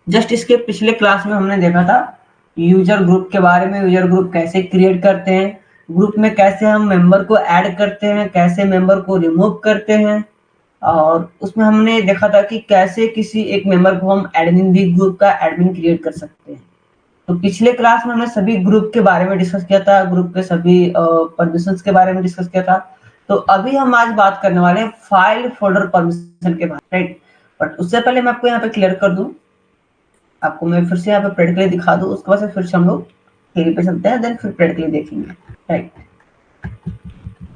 Just इसके पिछले class में हमने देखा था यूजर ग्रुप के बारे में, यूजर ग्रुप कैसे क्रिएट करते हैं, ग्रुप में कैसे हम मेंबर को ऐड करते हैं, कैसे मेंबर को रिमूव करते हैं, और उसमें हमने देखा था कि कैसे किसी एक मेंबर को हम एडमिन भी ग्रुप का एडमिन क्रिएट कर सकते हैं। तो पिछले क्लास में हमने सभी ग्रुप के बारे में डिस्कस किया था, ग्रुप के सभी परमिशंस के बारे में डिस्कस किया था। तो अभी हम आज बात करने वाले हैं फाइल फोल्डर परमिशन के बारे में, राइट। बट उससे पहले मैं आपको यहाँ पे क्लियर कर दूं, आपको मैं फिर से यहाँ पे प्रैक्टिकली दिखा दूं, उसके बाद से फिर से हम लोग थ्योरी पे चलते हैं, देन फिर प्रैक्टिकली देखेंगे, राइट।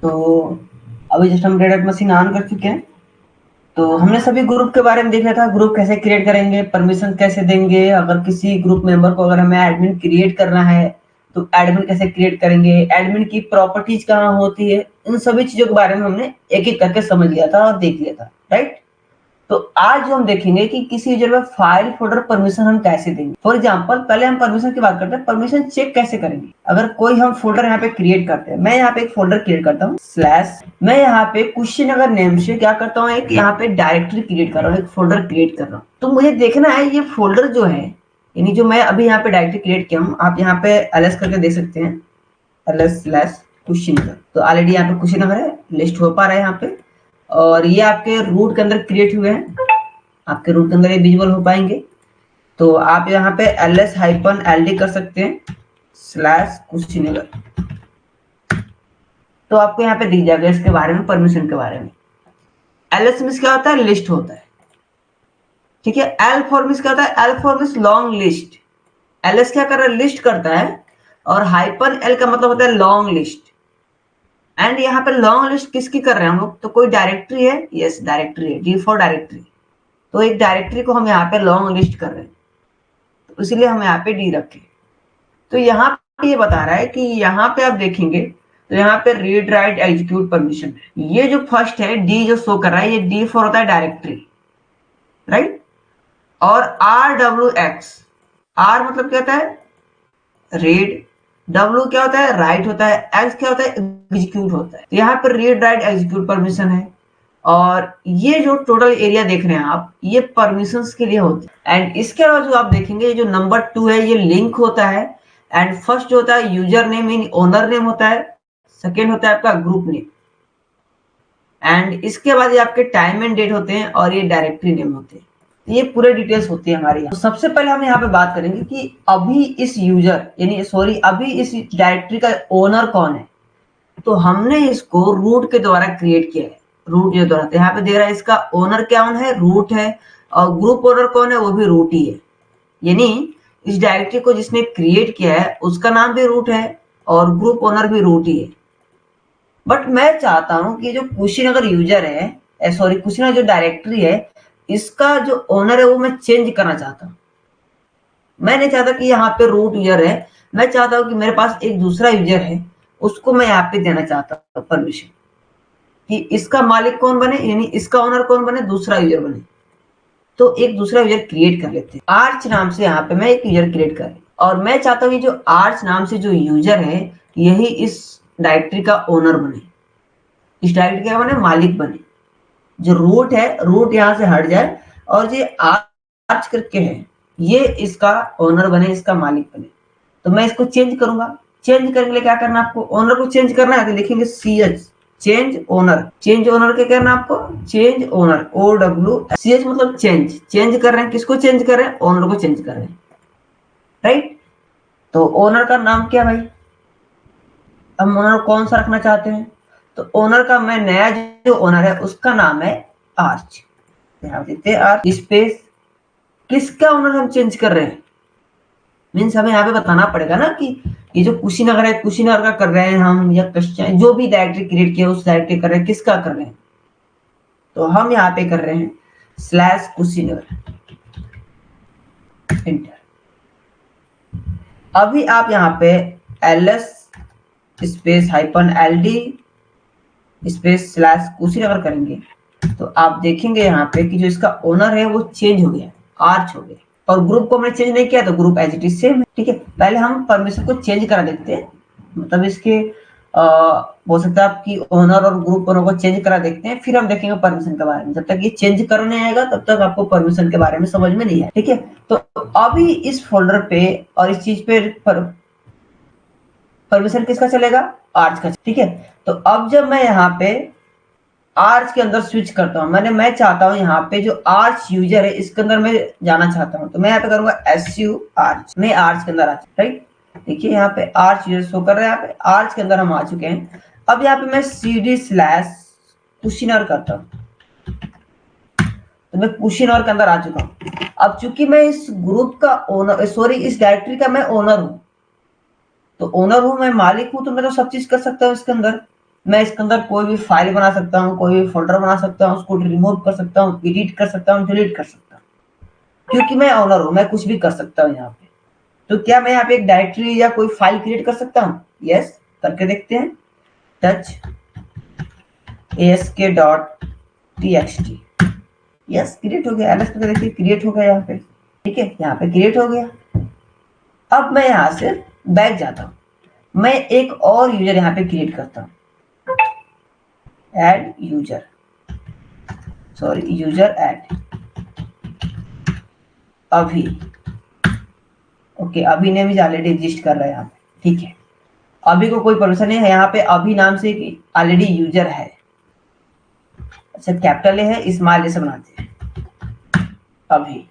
तो अभी जस्ट हम रेड मशीन ऑन कर चुके हैं। तो हमने सभी ग्रुप के बारे में देखा था, ग्रुप कैसे क्रिएट करेंगे, परमिशन कैसे देंगे, अगर किसी ग्रुप मेंबर को अगर हमें एडमिन क्रिएट करना है तो एडमिन कैसे क्रिएट करेंगे, एडमिन की प्रॉपर्टीज कहाँ होती है, इन सभी चीजों के बारे में हमने एक एक करके समझ लिया था और देख लिया था, राइट। तो आज हम देखेंगे कि किसी यूजर में फाइल फोल्डर परमिशन हम कैसे देंगे। फॉर एग्जांपल पहले हम परमिशन की बात करते हैं, परमिशन चेक कैसे करेंगे। अगर कोई हम फोल्डर यहाँ पे क्रिएट करते हैं, मैं यहाँ पे एक फोल्डर क्रिएट करता हूँ स्लैश, मैं यहाँ पे कुशीनगर नेम से क्या करता हूँ, एक यहाँ पे डायरेक्टरी क्रिएट कर रहा हूँ, एक फोल्डर क्रिएट कर रहा हूँ। तो मुझे देखना है ये फोल्डर जो है, यानी जो मैं अभी यहाँ पे डायरेक्टरी क्रिएट किया हूँ, आप यहाँ पे एलएस करके देख सकते हैं, एलएस स्लैश कुशीनगर। तो ऑलरेडी यहाँ पे कुशीनगर है, लिस्ट हो पा रहा है यहाँ पे, और ये आपके रूट के अंदर क्रिएट हुए हैं, आपके रूट के अंदर ये विजुअल हो पाएंगे। तो आप यहाँ पे ls-ld कर सकते हैं स्लैश कुशीनगर, तो आपको यहाँ पे दिख जाएगा इसके बारे में, परमिशन के बारे में। ls मींस क्या होता है, लिस्ट होता है, ठीक है। l फॉर मींस क्या होता है, l for means long list. ls क्या कर रहा है, लिस्ट करता है, और -l का मतलब होता है लॉन्ग लिस्ट। एंड यहाँ पे लॉन्ग लिस्ट किसकी कर रहे हैं हम लोग, तो कोई डायरेक्टरी है, यस डायरेक्टरी है, डी फॉर डायरेक्टरी। तो एक डायरेक्टरी को हम यहाँ पे लॉन्ग लिस्ट कर रहे हैं, तो इसलिए हम यहाँ पे डी रखे। तो यहाँ पे ये बता रहा है कि यहाँ पे आप देखेंगे तो यहाँ पे रीड राइट एग्जीक्यूट परमिशन है। ये जो फर्स्ट है डी जो शो कर रहा है, ये डी फॉर होता है डायरेक्टरी, राइट। और RWX, आर मतलब क्या होता है, रीड, डब्ल्यू क्या होता है, राइट होता है, एक्स क्या होता है, एग्जीक्यूट होता है। तो यहाँ पर रीड राइट एग्जीक्यूट परमिशन है, और ये जो टोटल एरिया देख रहे हैं आप, ये परमिशंस के लिए होती है। एंड इसके अलावा जो आप देखेंगे, जो नंबर 2 है, ये लिंक होता है। एंड फर्स्ट जो होता है user name in owner name होता है, सेकेंड होता है आपका ग्रुप नेम, एंड इसके बाद ये आपके टाइम एंड डेट होते हैं, और ये डायरेक्टरी नेम होते हैं। ये पूरे डिटेल्स होती है हमारे यहाँ। तो सबसे पहले हम यहाँ पे बात करेंगे कि अभी इस यूजर यानी सॉरी अभी इस डायरेक्टरी का ओनर कौन है। तो हमने इसको रूट के द्वारा क्रिएट किया है, रूट के द्वारा। तो यहाँ पे दे रहा है इसका ओनर कौन है, रूट है, और ग्रुप ओनर कौन है, वो भी रूट ही है। यानी इस डायरेक्टरी को जिसने क्रिएट किया है उसका नाम भी रूट है, और ग्रुप ओनर भी रूट ही है। बट मैं चाहता हूं कि जो कुशीनगर यूजर है, सॉरी कुशीनगर जो डायरेक्टरी है, इसका जो ओनर है वो मैं चेंज करना चाहता हूं। मैं नहीं चाहता कि यहाँ पे रूट यूजर है, मैं चाहता हूं कि मेरे पास एक दूसरा यूजर है, उसको मैं यहाँ पे देना चाहता हूँ परमिशन कि इसका मालिक कौन बने, यानी इसका ओनर कौन बने, दूसरा यूजर बने। तो एक दूसरा यूजर क्रिएट कर लेते हैं। आर्च नाम से यहाँ पे मैं एक यूजर क्रिएट कर, और मैं चाहता हूँ कि जो आर्च नाम से जो यूजर है यही इस डायरेक्टरी का ओनर बने, इस डायरेक्टरी का बने, मालिक बने। जो रूट है, रूट यहाँ से हट जाए, और जो आर्च करके है ये इसका ओनर बने, इसका मालिक बने। तो मैं इसको चेंज करूंगा। चेंज करने के लिए क्या करना है आपको, ओनर को चेंज करना है, तो लिखेंगे CH change owner. Change owner क्या करना है आपको, चेंज ओनर, OWCH मतलब चेंज। चेंज कर रहे हैं, किसको चेंज कर रहे हैं, ओनर को चेंज कर रहे हैं, राइट। तो ओनर का नाम क्या भाई, हम ओनर कौन सा रखना चाहते हैं, तो ओनर का मैं नया जो ओनर है उसका नाम है आर्च। यहाँ देते हैं आर्च स्पेस, किसका ओनर हम चेंज कर रहे हैं, मीन्स हमें यहाँ पे बताना पड़ेगा ना कि ये जो कुशीनगर है, कुशीनगर का कर रहे हैं हम, या कश्मीर जो भी डायरेक्टरी क्रिएट किया उस डायरेक्टरी कर रहे हैं, किसका कर रहे हैं। तो हम यहाँ पे कर रहे हैं स्लैश कुशीनगर, एंटर। अभी आप यहाँ पे ls space -ld space slash Kushinagar करेंगे, तो आप देखेंगे यहाँ पे कि जो इसका ओनर है वो चेंज हो गया, आर्च हो गया। और ग्रुप को हमने चेंज नहीं किया, तो group as it is same है, ठीक है। पहले हम परमिशन को चेंज करा देते हैं, मतलब इसके हो सकता है आपकी ओनर और ग्रुप ओनर को चेंज करा देखते हैं, फिर हम देखेंगे परमिशन के बारे में। जब तक ये चेंज करने आएगा तब तक आपको परमिशन के बारे में समझ में नहीं आए, ठीक है। तो अभी इस फोल्डर पे और इस चीज पे परमिशन किसका चलेगा, आर्च का, ठीक है। तो अब जब मैं यहाँ पे आर्च के अंदर स्विच करता हूँ, मैं चाहता हूँ यहाँ पे जो आर्च यूजर है इसके अंदर मैं जाना चाहता हूँ, तो मैं यहाँ पे करूंगा SU आर्च, मैं आर्च के अंदर आ चुका, राइट। देखिए यहाँ पे आर्च यूजर शो कर रहा है, यहाँ पे आर्च के अंदर हम आ चुके हैं। अब यहाँ पे मैं CD/कुशीनर करता हूँ, तो मैं कुशीनर के अंदर आ चुका हूँ। अब चूंकि मैं इस ग्रुप का ओनर, सॉरी इस डायरेक्टरी का मैं ओनर हूँ, तो ओनर हूँ मैं, मालिक हूँ, तो मैं तो सब चीज कर सकता हूँ इसके अंदर। मैं इसके अंदर कोई भी फाइल बना सकता हूँ, कोई भी फोल्डर बना सकता हूँ, उसको रिमूव कर सकता हूँ, एडिट कर सकता हूँ, डिलीट कर सकता हूँ, क्योंकि मैं ओनर हूँ, मैं कुछ भी कर सकता हूँ यहाँ पे। तो क्या मैं यहाँ पे एक डायरेक्टरी या कोई फाइल क्रिएट कर सकता हूँ? यस, करके देखते हैं। टच ask.txt, यस क्रिएट हो गया। एलएस करके देखिए क्रिएट हो गया यहाँ पे, ठीक है, यहाँ पे क्रिएट हो गया। अब मैं यहाँ से बैक जाता हूँ, मैं एक और यूजर यहाँ पे क्रिएट करता हूँ, add user, sorry user add अभी, ओके, अभी ने भी ऑलरेडी एग्जिस्ट कर रहा है यहाँ पे, ठीक है। अभी को कोई परमिशन नहीं है, यहाँ पे अभी नाम से ऑलरेडी यूजर है। अच्छा, कैपिटल है, स्मॉल ए से बनाते हैं, अभी।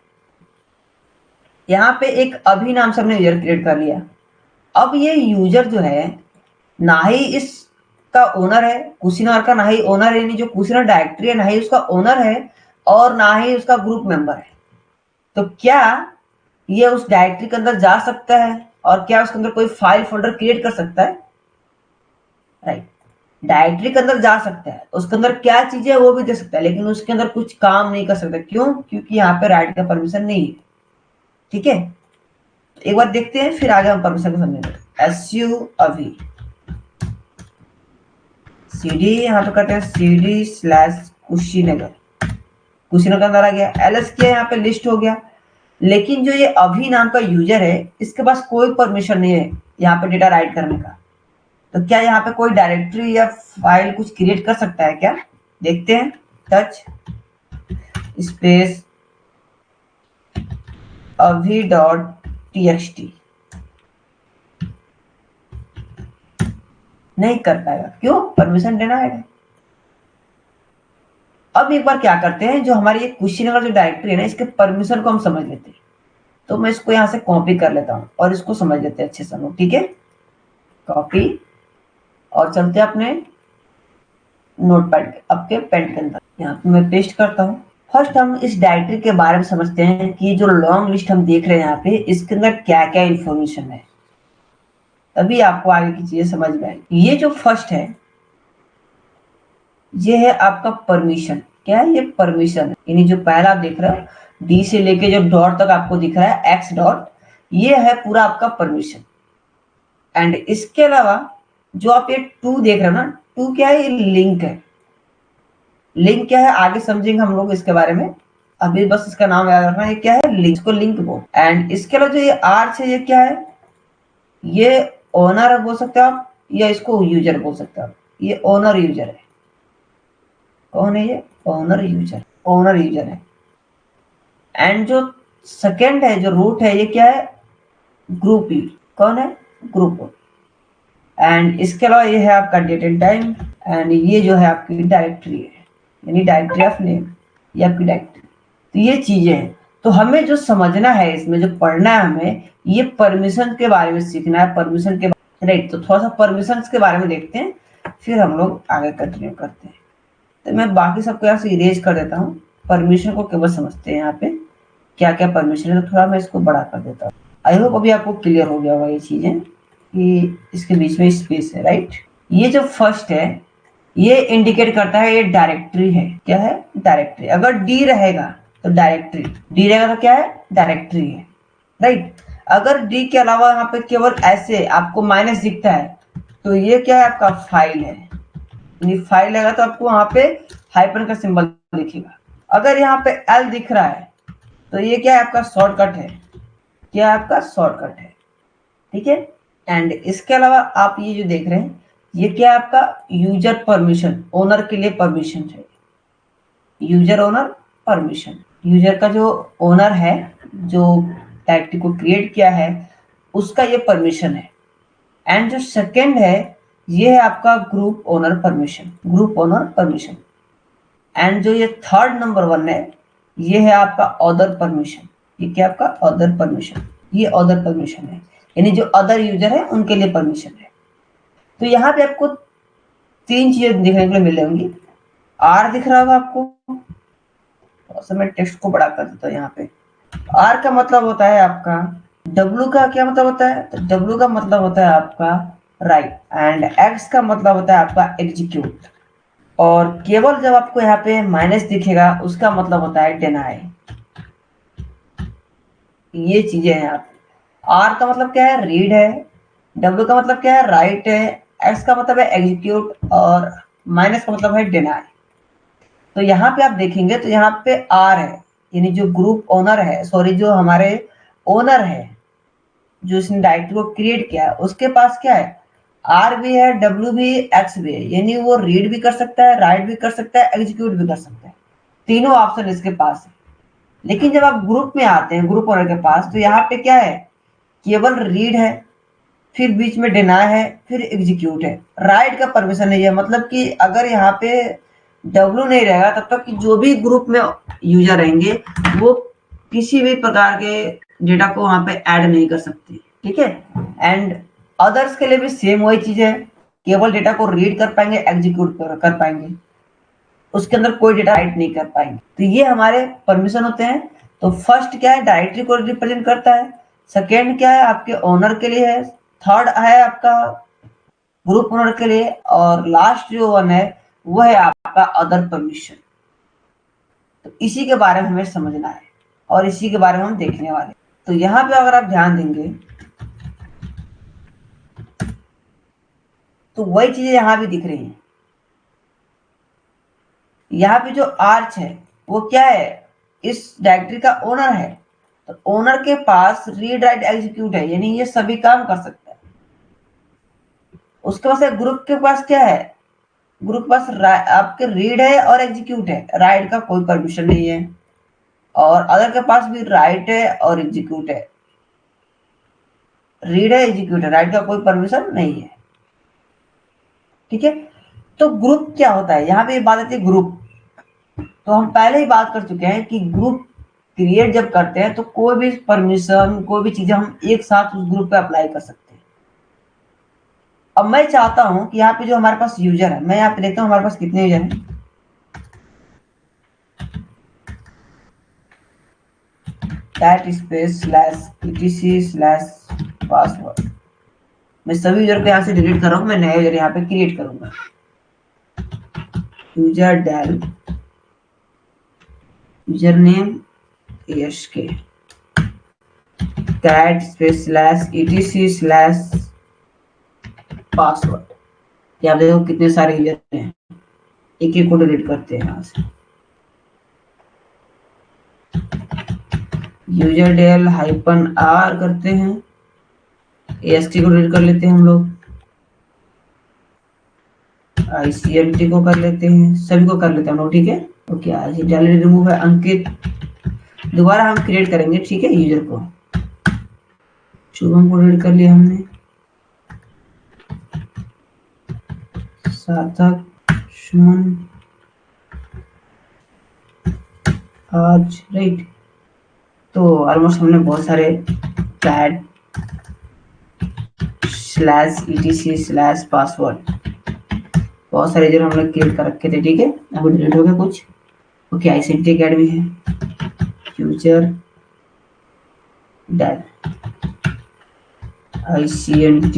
यहाँ पे एक अभी नाम से हमने यूजर क्रिएट कर लिया। अब ये यूजर जो है ना ही इसका ओनर है कुशीनर का, ना ही ओनर है, यानी जो कुशीनर डायरेक्टरी है ना ही उसका ओनर है, और ना ही उसका ग्रुप मेंबर है। तो क्या ये उस डायरेक्टरी के अंदर जा सकता है और क्या उसके अंदर कोई फाइल फोल्डर क्रिएट कर सकता है? राइट, डायरेक्टरी के अंदर जा सकता है, उसके अंदर क्या चीजें है वो भी दे सकता है, लेकिन उसके अंदर कुछ काम नहीं कर सकता। क्यों? क्योंकि यहाँ पे राइट का परमिशन नहीं है, ठीक है। एक बार देखते हैं, फिर आगे हम परमिशन को समझेंगे। SU अभी CD, यहाँ पे करते हैं CD/कुशीनगर, कुशीनगर अंदर आ गया। LS किया, यहाँ पे लिस्ट हो गया। लेकिन जो ये अभी नाम का यूजर है इसके पास कोई परमिशन नहीं है यहाँ पे डेटा राइट करने का। तो क्या यहाँ पे कोई डायरेक्टरी या फाइल कुछ क्रिएट कर सकता है क्या? देखते हैं। टच स्पेस अभी.txt, नहीं कर पाएगा। क्यों? परमिशन देना है। अब एक बार क्या करते हैं, जो हमारी ये कुशीनगर जो डायरेक्टरी है ना, इसके परमिशन को हम समझ लेते हैं। तो मैं इसको यहाँ से कॉपी कर लेता हूँ और इसको समझ लेते हैं अच्छे से हम लोग, ठीक है। कॉपी, और चलते हैं अपने नोटपैड आपके पेन के अंदर, यहाँ पे मैं पेस्ट करता हूँ। फर्स्ट हम इस डायरेक्टरी के बारे में समझते हैं कि जो लॉन्ग लिस्ट हम देख रहे हैं यहाँ पे, इसके अंदर क्या क्या इंफॉर्मेशन है, तभी आपको आगे की चीजें समझ में आएगी। ये जो फर्स्ट है ये है आपका परमिशन। क्या है? ये परमिशन है, यानी जो पहला आप देख रहे हो डी से लेके जो डॉट तक आपको दिख रहा है एक्स डॉट, ये है पूरा आपका परमिशन। एंड इसके अलावा जो आप ये टू देख रहे हो ना, टू क्या है? ये लिंक है। लिंक क्या है आगे समझेंगे हम लोग इसके बारे में, अभी बस इसका नाम याद रखना। ये क्या है? लिंक, को लिंक बोल। एंड इसके अलावा जो ये आर्च है, ये क्या है? ये ओनर बोल सकते हो आप, या इसको यूजर बोल सकते हो आप। ये ओनर यूजर है। कौन है ये? ओनर यूजर, ओनर यूजर है। एंड जो सेकेंड है, जो रूट है, ये क्या है? Group use. कौन है? ग्रुप। एंड इसके अलावा ये है आपका डेट एंड टाइम। एंड ये जो है आपकी डायरेक्टरी है, यानी डायरेक्टरी ऑफ नेम, ये आपकी डायरेक्टरी। तो ये चीजें हैं। तो हमें जो समझना है इसमें, जो पढ़ना है हमें, ये परमिशन के बारे में सीखना है, परमिशन के राइट। तो थोड़ा सा परमिशन के बारे में देखते हैं, फिर हम लोग आगे कंटिन्यू करते हैं। तो मैं बाकी सबको यहाँ से इरेज कर देता हूँ, परमिशन को केवल समझते हैं। यहाँ पे क्या क्या परमिशन है, तो थोड़ा मैं इसको बड़ा कर देता हूँ। आई होप अभी आपको क्लियर हो गया होगा ये चीजें कि इसके बीच में स्पेस है, राइट। ये जो फर्स्ट है ये इंडिकेट करता है ये डायरेक्टरी है। क्या है? डायरेक्टरी। अगर डी रहेगा तो डायरेक्टरी, डी रहेगा तो क्या है? डायरेक्टरी है, राइट। अगर डी के अलावा यहाँ पे केवल ऐसे आपको माइनस दिखता है तो ये क्या है? आपका फाइल है। फाइल रहेगा तो आपको वहां पे हाइपन का सिंबल दिखेगा। अगर यहाँ पे एल दिख रहा है तो ये क्या है? आपका शॉर्टकट है। क्या है? आपका शॉर्टकट है, ठीक है। एंड इसके अलावा आप ये जो देख रहे हैं ये क्या है आपका यूजर परमिशन, ओनर के लिए परमिशन है, यूजर ओनर परमिशन। यूजर का जो ओनर है, जो डायरेक्टरी को क्रिएट किया है, उसका ये परमिशन है। एंड जो सेकंड है ये है आपका group owner permission, group owner permission. And जो ये थर्ड नंबर 1 है ये है आपका अदर परमिशन। ये क्या आपका अदर परमिशन, ये अदर परमिशन है, यानी जो अदर यूजर है उनके लिए परमिशन है। तो यहाँ पे आपको 3 चीजें देखने को मिलेंगी। आर दिख रहा होगा आपको, मैं टेक्स्ट को बड़ा कर देता हूँ। यहाँ पे आर का मतलब होता है आपका, डब्ल्यू का क्या मतलब होता है, तो डब्ल्यू का मतलब होता है आपका राइट, एंड एक्स का मतलब होता है आपका एग्जीक्यूट। और केवल जब आपको यहाँ पे माइनस दिखेगा उसका मतलब होता है डिनाई। ये चीजें हैं आप, आर का मतलब क्या है रीड है, डब्ल्यू का मतलब क्या है राइट है, एक्स का मतलब है एग्जीक्यूट, और माइनस का मतलब है डिनाई। तो यहाँ पे आप देखेंगे तो यहाँ पे आर है, यानी जो ग्रुप ओनर है, सॉरी जो हमारे ओनर है, जो इसने डायरेक्टरी को क्रिएट किया है, उसके पास क्या है आर भी है, डब्ल्यू भी, एक्स भी है, यानी वो रीड भी कर सकता है, राइट भी कर सकता है, एग्जीक्यूट भी कर सकता है, तीनों ऑप्शन इसके पास है। लेकिन जब आप ग्रुप में आते हैं, ग्रुप ओनर के पास, तो यहाँ पे क्या है केवल रीड है, फिर बीच में डिनाई है, फिर एग्जीक्यूट है, राइट का परमिशन नहीं है। मतलब कि अगर यहाँ पे डब्ल्यू नहीं रहेगा तब तक कि जो भी ग्रुप में यूजर रहेंगे वो किसी भी प्रकार के डेटा को वहां पे ऐड नहीं कर सकते, ठीक है। एंड अदर्स के लिए भी सेम वही चीज है, केवल डेटा को रीड कर पाएंगे, एग्जीक्यूट कर पाएंगे, उसके अंदर कोई डेटा राइट नहीं कर पाएंगे। तो ये हमारे परमिशन होते हैं। तो फर्स्ट क्या है डायरेक्टरी को रिप्रेजेंट करता है, सेकेंड क्या है आपके ओनर के लिए है, थर्ड है आपका ग्रुप ओनर के लिए, और लास्ट जो 1 है वो है आपका अदर परमिशन। तो इसी के बारे में हमें समझना है और इसी के बारे में हम देखने वाले। तो यहाँ पे अगर आप ध्यान देंगे तो वही चीजें यहाँ भी दिख रही हैं। यहाँ पे जो आर्च है वो क्या है, इस डायरेक्टरी का ओनर है, तो ओनर के पास रीड राइट एग्जीक्यूट है, यानी ये सभी काम कर सकता है। उसके पास ग्रुप के पास क्या है, ग्रुप के पास आपके रीड है और एग्जीक्यूट है, राइट का कोई परमिशन नहीं है, और अदर के पास भी राइट है और एग्जीक्यूट है, रीड है एग्जीक्यूट है, राइट का कोई परमिशन नहीं है, ठीक है। तो ग्रुप क्या होता है, यहाँ पे बात आती है ग्रुप। तो हम पहले ही बात कर चुके हैं कि ग्रुप क्रिएट जब करते हैं तो कोई भी परमिशन, कोई भी चीजें हम एक साथ उस ग्रुप पे अप्लाई कर सकते हैं। अब मैं चाहता हूं कि यहाँ पे जो हमारे पास यूजर है, मैं यहाँ पे देखता हूँ हमारे पास कितने यूजर हैं, cat space slash etc slash password. मैं सभी यूजर को यहाँ से डिलीट कर रहा हूँ, मैं नया यूजर यहाँ पे क्रिएट करूंगा, user del, user name ASK, cat space slash etc slash password. ये आप देखो कितने सारे यूजर हैं, एक एक को डिलीट करते हैं यहाँ से। यूजर डेल -r करते हैं, ASK को डिलीट कर लेते हैं हम लोग, ICLT को कर लेते हैं, सभी को कर लेते हैं हम लोग, ठीक है। ओके, आज डेल रिमूव है अंकित, दोबारा हम क्रिएट करेंगे, ठीक है। यूजर को शुभम को डिलीट कर लिया हमने, सार्थक, सुमन, आज, राइट। तो ऑलमोस्ट हमने बहुत सारे cat slash etc slash password, बहुत सारे यूजर हम लोग क्रिएट कर रखे थे, ठीक है। अब डिलीट हो गया कुछ। ओके, ICLT अकेडमी है, future del, ICLT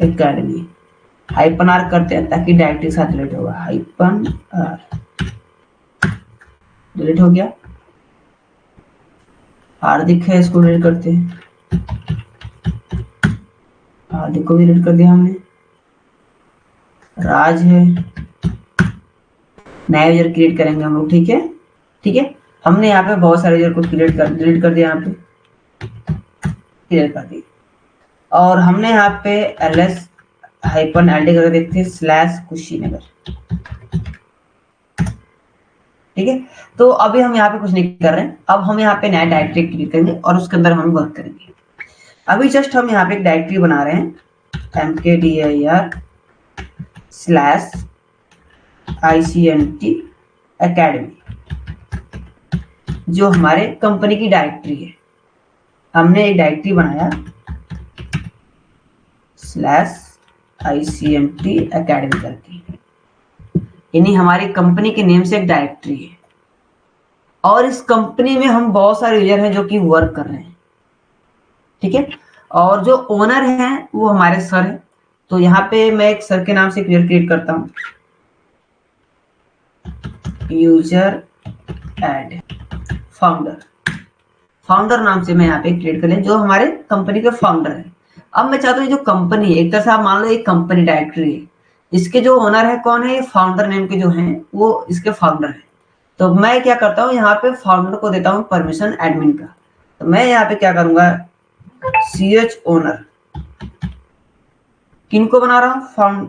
academy, -r करते हैं ताकि डायरेक्टली साथ डिलीट होगा, -r डिलीट हो गया। हार्दिक है, इसको डिलीट करते हैं, हार्दिक को भी डिलीट कर दिया हमने। राज है, नया यूजर क्रिएट करेंगे हम लोग, ठीक है, ठीक है। हमने यहाँ पे बहुत सारे यूजर को डिलीट कर दिया, यहाँ पे क्लियर कर दिया। और हमने यहाँ पे ls हाइपन एलडी करके देखते हैं स्लैश कुशीनगर। ठीक है, तो अभी हम यहाँ पे कुछ नहीं कर रहे हैं, अब हम यहाँ पे नया डायरेक्टरी क्रिएट करेंगे और उसके अंदर हम वर्क करेंगे। अभी जस्ट हम यहाँ पे एक डायरेक्टरी बना रहे हैं mkdir स्लैश ICNT एकेडमी, जो हमारे कंपनी की डायरेक्टरी है। हमने एक डायरेक्टरी बनाया स्लैश ICNT एकेडमी करके, यानी हमारी कंपनी के नेम से एक डायरेक्टरी है और इस कंपनी में हम बहुत सारे यूजर हैं जो कि वर्क कर रहे हैं। ठीक है, और जो ओनर हैं वो हमारे सर हैं। तो यहाँ पे मैं एक सर के नाम से क्रिएट करता हूँ, यूजर एड फाउंडर नाम से मैं यहाँ पे क्रिएट कर लें, जो हमारे कंपनी के फाउंडर है। अब मैं चाहता हूँ जो कंपनी है, एक तरह से आप मान लो एक कंपनी डायरेक्टरी है, इसके जो ओनर है कौन है, ये फाउंडर नेम के जो हैं वो इसके फाउंडर है। तो मैं क्या करता हूँ, यहाँ पे फाउंडर को देता हूँ परमिशन एडमिन का। तो मैं यहाँ पे क्या करूंगा, ch ओनर, किनको बना रहा हूँ,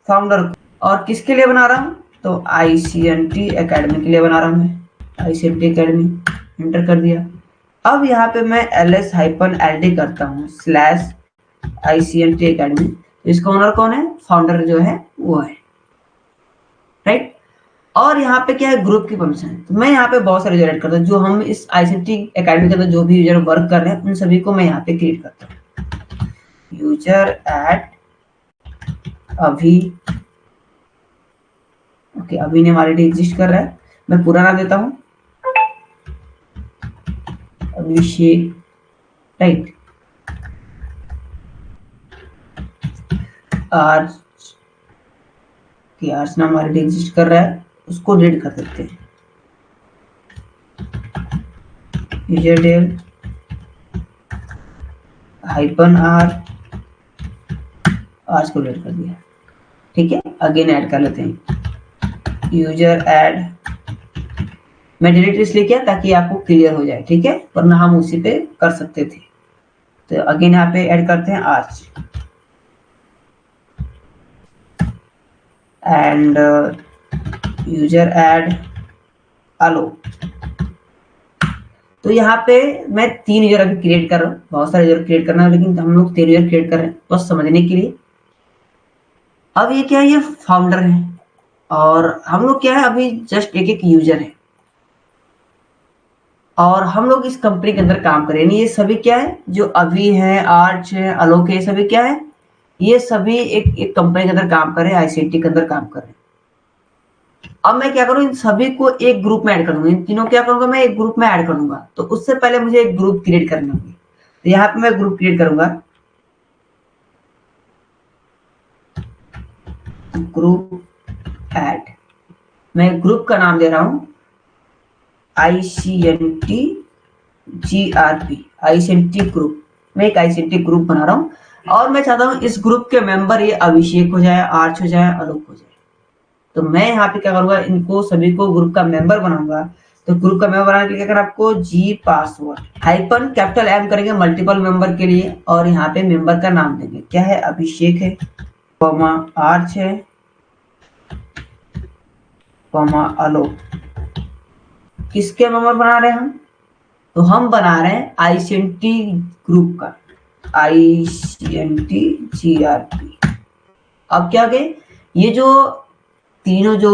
फाउंडर को। और किसके लिए बना रहा हूँ, तो ICNT एकेडमी के लिए बना रहा हूँ मैं, ICNT एकेडमी, एंटर कर दिया। अब यहाँ पे मैं ls-ld करता हूँ स्लैश ICNT एकेडमी। इसका ओनर कौन है, फाउंडर जो है वो है, राइट। और यहाँ पे क्या है, ग्रुप की परमिशन है। तो मैं यहाँ पे बहुत सारे यूजर ऐड करता हूँ, जो हम इस ICNT एकेडमी के अंदर जो भी यूजर वर्क कर रहे हैं उन सभी को मैं यहाँ पे क्रिएट करता हूँ। यूजर ऐड अभी, ओके, अभी ने हमारे एग्जिस्ट कर रहा है। मैं पूरा नाम देता हूँ अभिषेक, राइट। आर्स नाम हमारे एग्जिस्ट कर रहा है, उसको रीड कर देते हैं। यूजर डेल हाइपन आर्स को रीड कर दिया। ठीक है, अगेन ऐड कर लेते हैं यूजर ऐड। मैं डिलीट इसलिए किया ताकि आपको क्लियर हो जाए, ठीक है, वरना हम उसी पे कर सकते थे। तो अगेन यहाँ पे ऐड करते हैं आर्च एंड यूजर ऐड अलो। तो यहाँ पे मैं 3 यूजर अभी क्रिएट कर रहा हूँ, बहुत सारे यूजर क्रिएट करना है लेकिन हम लोग 3 यूजर क्रिएट कर रहे हैं बस समझने के लिए। अब ये क्या है, ये फाउंडर है और हम लोग क्या है अभी जस्ट एक यूजर है और हम लोग इस कंपनी के अंदर काम करें। ये सभी क्या है, जो अभी है, आर्च है, अलोक है, सभी क्या है, ये सभी एक कंपनी के अंदर काम कर रहे हैं, ICNT के अंदर काम कर रहे हैं। अब मैं क्या करूं, इन सभी को एक ग्रुप में ऐड करूंगा, इन तीनों क्या करूंगा, मैं एक ग्रुप में ऐड कर दूंगा। तो उससे पहले मुझे एक ग्रुप क्रिएट करना होगी। तो यहाँ पे मैं ग्रुप क्रिएट करूंगा, ग्रुप ऐड। मैं ग्रुप का नाम दे रहा हूं ICNT GRP, ICNT ग्रुप। मैं एक ICNT ग्रुप बना रहा हूं और मैं चाहता हूं इस ग्रुप के मेंबर ये अभिषेक हो जाए, आर्च हो जाए, अलोक हो जाए। तो मैं यहाँ पे क्या करूंगा, इनको सभी को ग्रुप का मेंबर बनाऊंगा। तो ग्रुप का मेंबर बनाने के लिए क्या करना आपको, जी पासवर्ड हाइपन कैपिटल M करेंगे मल्टीपल मेंबर के लिए और यहाँ पे मेंबर का नाम देंगे, क्या है, अभिषेक है, कॉमा आर्च है, कॉमा अलोक। किसके मेंबर बना रहे हैं हम, तो हम बना रहे हैं ICNT ग्रुप का, ICNT GRP। अब क्या गए, ये जो तीनों जो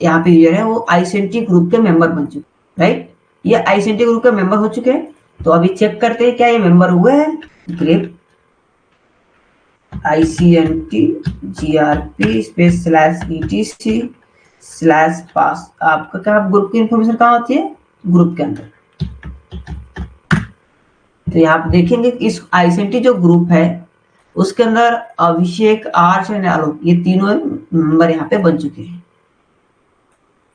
यहाँ पे यूजर है वो ICNT ग्रुप के मेंबर बन चुके, राइट। ये ICNT ग्रुप के मेंबर हो चुके हैं। तो अभी चेक करते हैं क्या ये मेंबर हुए हैं। Group ICNT GRP space slash ETC slash pass. आपका क्या, ग्रुप की इंफॉर्मेशन कहाँ होती है, ग्रुप के अंदर। तो यहाँ पे देखेंगे इस ICNT जो ग्रुप है उसके अंदर अभिषेक, आर्च एंड आलोक, ये तीनों मेंबर यहाँ पे बन चुके हैं।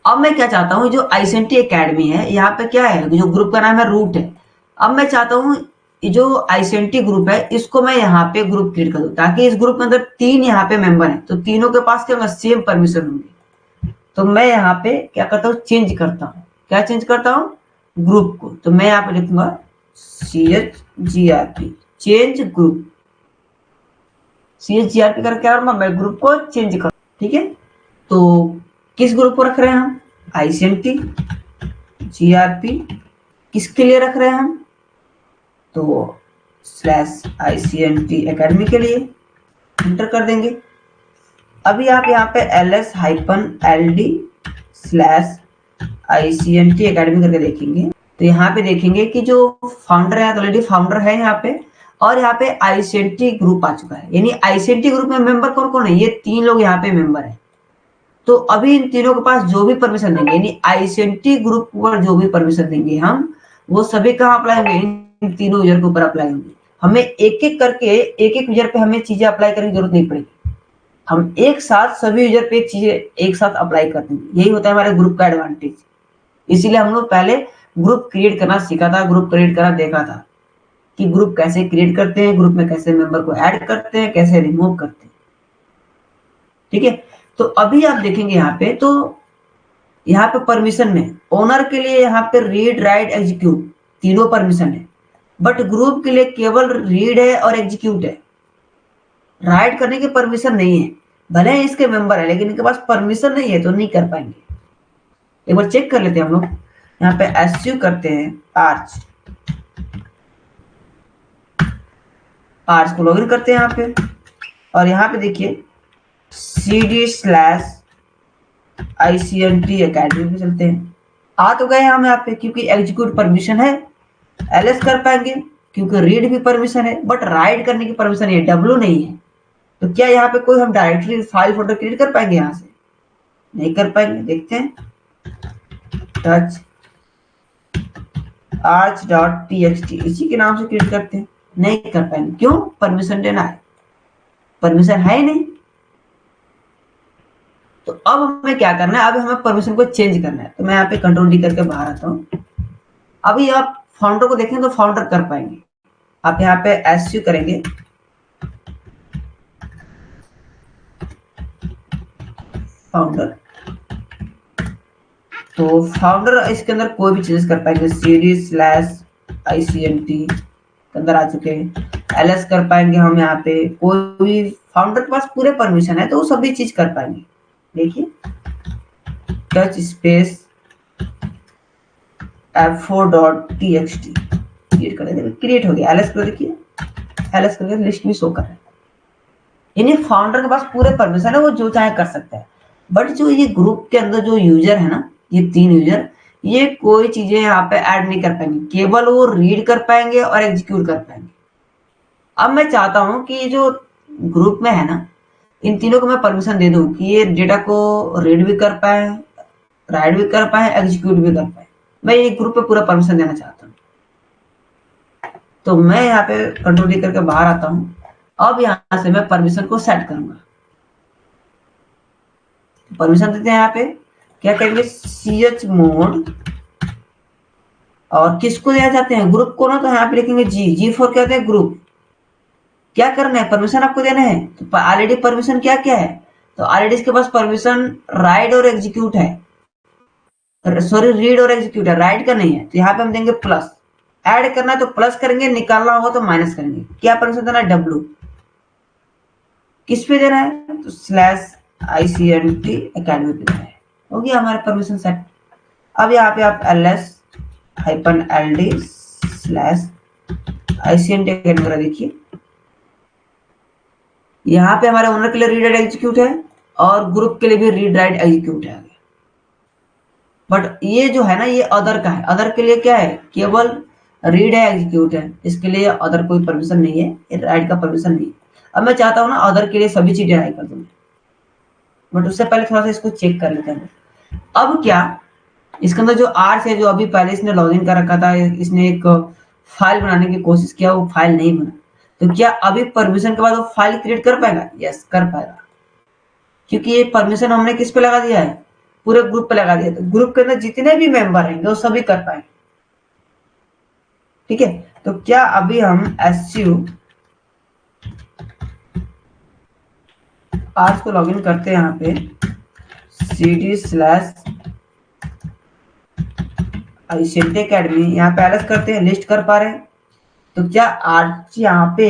अब मैं क्या चाहता हूँ, जो ICNT एकेडमी है यहाँ पे क्या है, जो ग्रुप का नाम है रूट है। अब मैं चाहता हूँ जो ICNT ग्रुप है इसको मैं यहाँ पे ग्रुप क्रिएट कर दूं, ताकि इस ग्रुप के अंदर 3 यहाँ पे मेंबर हैं, तो तीनों के पास क्या होगा, सेम परमिशन होंगे। तो मैं यहाँ पे क्या करता हूँ, चेंज करता हूँ, क्या चेंज करता हूँ, ग्रुप को। तो मैं यहाँ पे लिखूंगा CHGRP चेंज ग्रुप। CHGRP कर क्या करूंगा, मैं ग्रुप को चेंज कर, ठीक है। तो किस ग्रुप को रख रहे हैं हम, ICNT GRP, किसके लिए रख रहे हैं हम, तो /ICNT एकेडमी के लिए, एंटर कर देंगे। अभी आप यहाँ पे LS-LD/ICNT एकेडमी करके देखेंगे, तो यहाँ पे देखेंगे कि जो फाउंडर है, ऑलरेडी फाउंडर है यहाँ पे, और यहाँ पे ICNT ग्रुप आ चुका है। यानी ICNT ग्रुप में मेंबर कौन कौन है, ये 3 लोग यहाँ पे मेंबर है। तो अभी इन तीनों के पास जो भी परमिशन देंगे, यानी ICNT ग्रुप पर जो भी परमिशन देंगे हम, वो सभी कहाँ अप्लाई होंगे, इन तीनों यूजर के ऊपर अप्लाई होंगे। हमें एक एक करके एक एक यूजर पे हमें चीजें अप्लाई करने की जरूरत नहीं पड़ेगी, हम एक साथ सभी यूजर पे चीजें एक साथ अप्लाई कर देंगे। यही होता है हमारे ग्रुप का एडवांटेज। इसीलिए हम लोग पहले ग्रुप क्रिएट करना सीखा था, ग्रुप क्रिएट करना देखा था कि ग्रुप कैसे क्रिएट करते हैं, ग्रुप में कैसे मेंबर को ऐड करते हैं, कैसे रिमूव करते हैं, ठीक है। तो अभी आप देखेंगे यहाँ पे, तो यहाँ पे परमिशन में ओनर के लिए यहाँ पे रीड राइट एग्जीक्यूट तीनों परमिशन है, बट ग्रुप के लिए केवल रीड है और एग्जीक्यूट है, राइट करने की परमिशन नहीं है। भले ही इसके मेंबर है लेकिन इनके पास परमिशन नहीं है, तो नहीं कर पाएंगे। एक बार चेक कर लेते हैं हम लोग, यहाँ पे एसयू करते हैं, आर्च को लॉगिन करते हैं यहाँ पे, और यहाँ पे देखिए CD/ICNT एकेडमी पे चलते हैं। आ तो गए हम यहाँ पे, क्योंकि एग्जीक्यूट परमिशन है, LS कर पाएंगे क्योंकि रीड भी परमिशन है, बट राइट करने की परमिशन है, W नहीं है। तो क्या यहाँ पे कोई हम डायरेक्टली फाइल फोल्डर क्रिएट कर पाएंगे, यहाँ से नहीं कर पाएंगे। देखते हैं, टच arch.txt इसी के नाम से क्रिएट करते हैं, नहीं कर पाएंगे। क्यों, परमिशन देना है, परमिशन है ही नहीं। तो अब हमें क्या करना है, अब हमें परमिशन को चेंज करना है। तो मैं यहाँ पे Ctrl+D करके बाहर आता हूँ। अभी आप फाउंडर को देखें तो फाउंडर कर पाएंगे। आप यहाँ पे एसयू करेंगे, फाउंडर, तो फाउंडर इसके अंदर कोई भी चेंजेस कर पाएंगे, CD/ICNT के अंदर आ चुके हैं। LS कर पाएंगे हम, यहाँ पे कोई भी फाउंडर के पास पूरे परमिशन है तो वो सभी चीज कर पाएंगे। देखिए टच स्पेस f4.txt क्रिएट कर देंगे, क्रिएट हो गया। LS कर देखिए, LS करके लिस्ट भी शो कर रहा है। यानी फाउंडर के पास पूरे परमिशन है, वो जो चाहे कर सकता है। बट जो ये ग्रुप के अंदर जो यूजर है ना, ये 3 यूजर, ये कोई चीजें यहाँ पे ऐड नहीं कर पाएंगे, केवल वो रीड कर पाएंगे और एग्जीक्यूट कर पाएंगे। अब मैं चाहता हूं कि जो ग्रुप में है ना, इन तीनों को मैं परमिशन दे दूं कि ये डेटा को रीड भी कर पाए, राइट भी कर पाए, एग्जीक्यूट भी कर पाए। मैं ये ग्रुप पे पूरा परमिशन देना चाहता हूँ। तो मैं यहाँ पे Ctrl+D करके बाहर आता हूँ। अब यहाँ से मैं परमिशन को सेट करूंगा। परमिशन देते हैं, यहाँ पे क्या करेंगे, chmod, और किसको देना चाहते हैं, ग्रुप को ना, तो यहाँ पे लिखेंगे G फॉर क्या होता है, ग्रुप। क्या करना है, परमिशन आपको देना है। तो ऑलरेडी परमिशन क्या क्या है, तो ऑलरेडी इसके पास परमिशन राइट और एग्जीक्यूट है, सॉरी रीड और एग्जीक्यूट है, राइट का नहीं है। तो यहाँ पे हम देंगे प्लस, ऐड करना है तो प्लस करेंगे, निकालना होगा तो माइनस करेंगे। क्या परमिशन देना है, W। किस पे देना है, तो /ICNT एकेडमी पे देना है। हो गया हमारा परमिशन सेट। अब यहाँ पे आप LS-LD/ICNT एकेडमी देखिए, यहाँ पे हमारे ओनर के लिए रीड राइट एग्जीक्यूट है और ग्रुप के लिए भी रीड राइट एग्जीक्यूट है। बट ये जो है ना, ये अदर का है। अदर के लिए क्या है, केवल रीड है, एग्जीक्यूट है, इसके लिए अदर कोई परमिशन नहीं है, राइट का परमिशन नहीं है। अब मैं चाहता हूँ ना अदर के लिए सभी चीजें राइट कर दूँ, बट उससे पहले थोड़ा सा इसको चेक कर लेते हैं। अब क्या इसके अंदर जो आर्च है, जो अभी पहले इसने लॉगिन कर रखा था, इसने एक फाइल बनाने की कोशिश किया, वो फाइल नहीं बना। तो क्या अभी परमिशन के बाद वो फाइल क्रिएट कर पाएगा, यस कर पाएगा, क्योंकि ये परमिशन हमने किस पे लगा दिया है, पूरे ग्रुप पे लगा दिया। तो ग्रुप के अंदर जितने भी मेंबर रहेंगे वो सभी कर पाएंगे, ठीक है। तो क्या अभी हम एसयू आर्च को लॉगिन करते हैं, यहाँ पे CD/ICNT एकेडमी, यहाँ पे LS करते हैं, लिस्ट कर पा रहे हैं। तो क्या आर्च यहाँ पे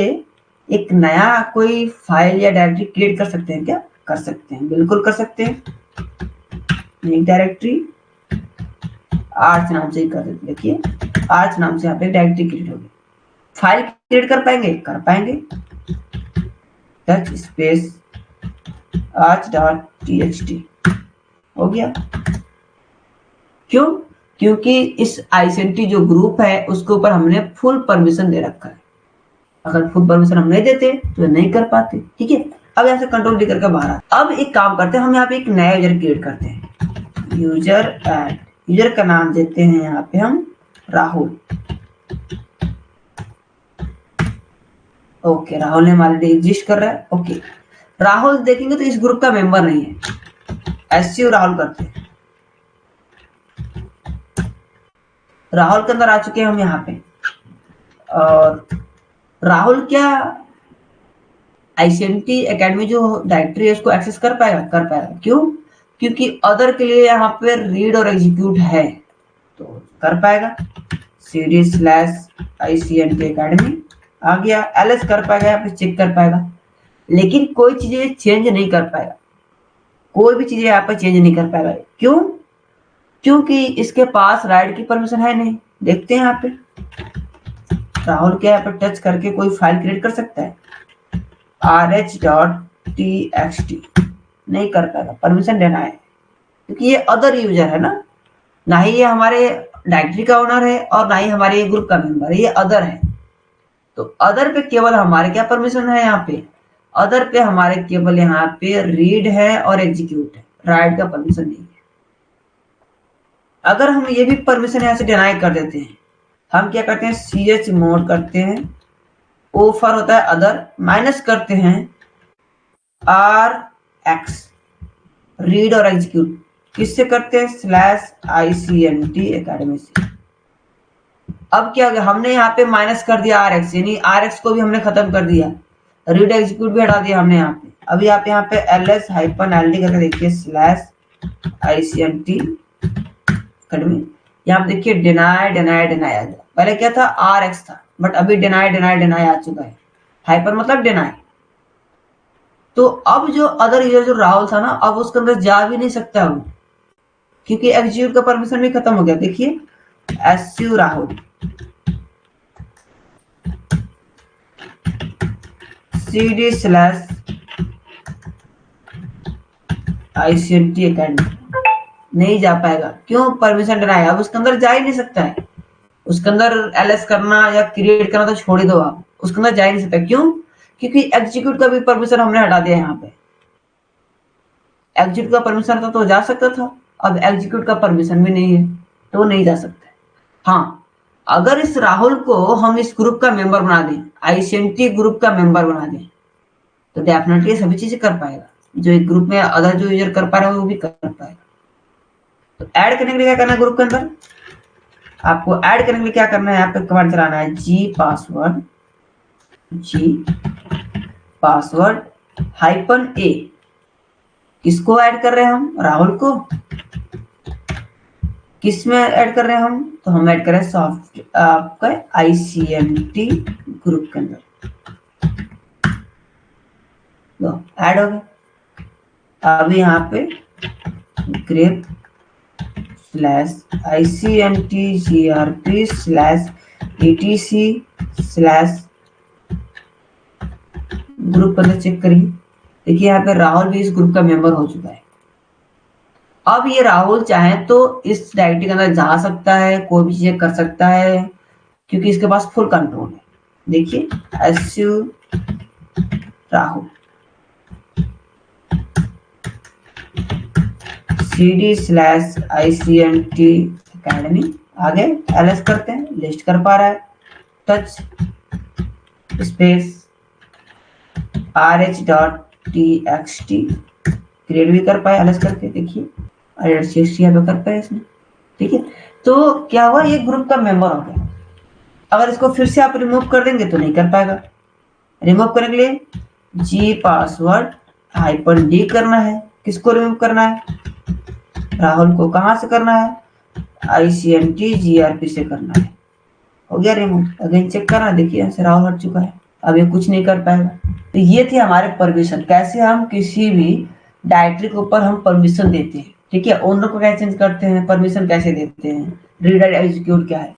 एक नया कोई फाइल या डायरेक्टरी क्रिएट कर सकते हैं क्या? कर सकते हैं, बिल्कुल कर सकते हैं। एक डायरेक्टरी आर्च नाम से ही कर देते, देखिए आर्च नाम से यहाँ पे डायरेक्टरी क्रिएट होगी। फाइल क्रिएट कर पाएंगे? कर पाएंगे। टच स्पेस arch.txt हो गया। क्यों? क्योंकि इस आईसेंटी जो ग्रुप है उसके ऊपर हमने फुल परमिशन दे रखा है। अगर फुल परमिशन हम नहीं देते तो नहीं कर पाते। ठीक है, अब यहाँ से कंट्रोल डी करके बाहर आ। अब एक काम करते हैं, हम यहाँ पे एक नया यूजर क्रिएट करते हैं। यूजर ऐड, यूजर का नाम देते हैं यहाँ पे हम राहुल। ओके, राहुल ने हमारे लिए एग्जिस्ट कर रहा है। ओके, राहुल देखेंगे तो इस ग्रुप का मेंबर नहीं है। SU राहुल करते हैं, राहुल के अंदर आ चुके हैं हम यहाँ पे। और राहुल क्या आईसीएमटी एकेडमी जो डायरेक्टरी है उसको एक्सेस कर पाएगा? कर पाएगा। क्यों? क्योंकि अदर के लिए यहाँ पे रीड और एग्जीक्यूट है तो कर पाएगा। cd/icmt academy आ गया। ls कर पाएगा, यहाँ पे चेक कर पाएगा, लेकिन कोई चीजें चेंज नहीं कर पाएगा। कोई भी चीजें यहाँ पे चेंज नहीं कर पाएगा। क्यों? क्योंकि इसके पास राइट की परमिशन है नहीं। देखते हैं यहाँ पे राहुल क्या यहाँ पे टच करके कोई फाइल क्रिएट कर सकता है? rh.txt नहीं कर पाएगा, परमिशन देना है, क्योंकि ये अदर यूजर है ना ही ये हमारे डायरेक्टरी का ओनर है और ना ही हमारे ग्रुप का मेंबर है, ये अदर है। तो अदर पे केवल हमारे क्या परमिशन है? यहाँ पे अदर पे हमारे केवल यहाँ पे रीड है और एग्जीक्यूट है, राइट का परमिशन नहीं है। अगर हम ये भी परमिशन यहाँ से डिनाई कर देते हैं, हम क्या करते हैं? ch मोड करते हैं, ओ फॉर होता है अदर, माइनस करते हैं rx रीड और एग्जीक्यूट। किससे करते हैं? /ICMT academy से। अब क्या गया? हमने यहाँ पे माइनस कर दिया rx, यानी rx को भी हमने खत्म कर दिया, रीड एग्जीक्यूट भी हटा दिया हमने यहाँ पे। अब यहाँ पे ls-ld करके देखिए /ICMT academy। यहाँ पे देखिए डिनाई डिनाई डिनाई आ गया। पहले क्या था? rx था, बट अभी डिनाई डिनाई डिनाई आ चुका है। हाइपर मतलब डिनाई। तो अब जो अदर यूजर जो राहुल था ना, अब उसके अंदर जा भी नहीं सकता वो, क्योंकि एग्जीक्यूट का परमिशन भी खत्म हो गया। देखिए SU राहुल cd/ICMT academy नहीं जा पाएगा। क्यों? Permission deny. अब उसके अंदर जा ही नहीं सकता है। उसके अंदर ls करना या क्रिएट करना तो छोड़ ही दो आप, उसके अंदर जा ही नहीं सकता। क्यों? क्योंकि एग्जीक्यूट का भी परमिशन हमने हटा दिया। यहाँ पे एग्जीक्यूट का परमिशन था तो जा सकता था, अब एग्जीक्यूट का परमिशन भी नहीं है तो नहीं जा सकता। हाँ, अगर इस राहुल को हम इस ग्रुप का मेंबर बना दें, आईसीएमटी ग्रुप का मेंबर बना दें, तो डेफिनेटली सभी चीजें कर पाएगा जो एक ग्रुप में अदर जो यूजर कर पा रहे हैं वो भी कर पाएगा। तो ऐड करने के लिए क्या करना है? ग्रुप के अंदर आपको ऐड करने के लिए क्या करना है? यहाँ पे कमांड चलाना है g पासवर्ड -a। किसको ऐड कर रहे हैं हम? राहुल को। किस में ऐड कर रहे हैं हम? तो हम ऐड कर रहे हैं सॉफ्ट आपका आईसीएमटी ग्रुप के अंदर। लो ऐड हो गया। अब यहाँ पे ग्रेप /ICMTGRP/etc/ ग्रुप के अंदर चेक करिए। देखिए यहाँ पे राहुल भी इस ग्रुप का मेंबर हो चुका है। अब ये राहुल चाहे तो इस डायरेक्टरी के अंदर जा सकता है, कोई भी चीजें कर सकता है, क्योंकि इसके पास फुल कंट्रोल है। देखिए SU राहुल cd/ICMT academy आगे ls करते हैं, लिस्ट कर पा रहा है। टच स्पेस rh.txt क्रिएट भी कर पाए ls करके। देखिए rh.txt यहाँ पे कर पाए इसने। ठीक है, तो क्या हुआ? ये ग्रुप का मेंबर हो गया। अगर इसको फिर से आप रिमूव कर देंगे तो नहीं कर पाएगा। रिमूव करने के लिए g पासवर्ड -d करना है। किसको रिमूव करना है? राहुल को। कहां से करना है? ICMT GRP से करना है। हो गया रिमूव। अगेन चेक करना, देखिए यहाँ से राहुल हट चुका है। अब ये कुछ नहीं कर पाएगा। तो ये थे हमारे परमिशन, कैसे हम किसी भी डायरेक्टरी के ऊपर हम परमिशन देते हैं। ठीक है, ओनर को कैसे चेंज करते हैं, परमिशन कैसे देते हैं, रीड एंड एग्जीक्यूट क्या है।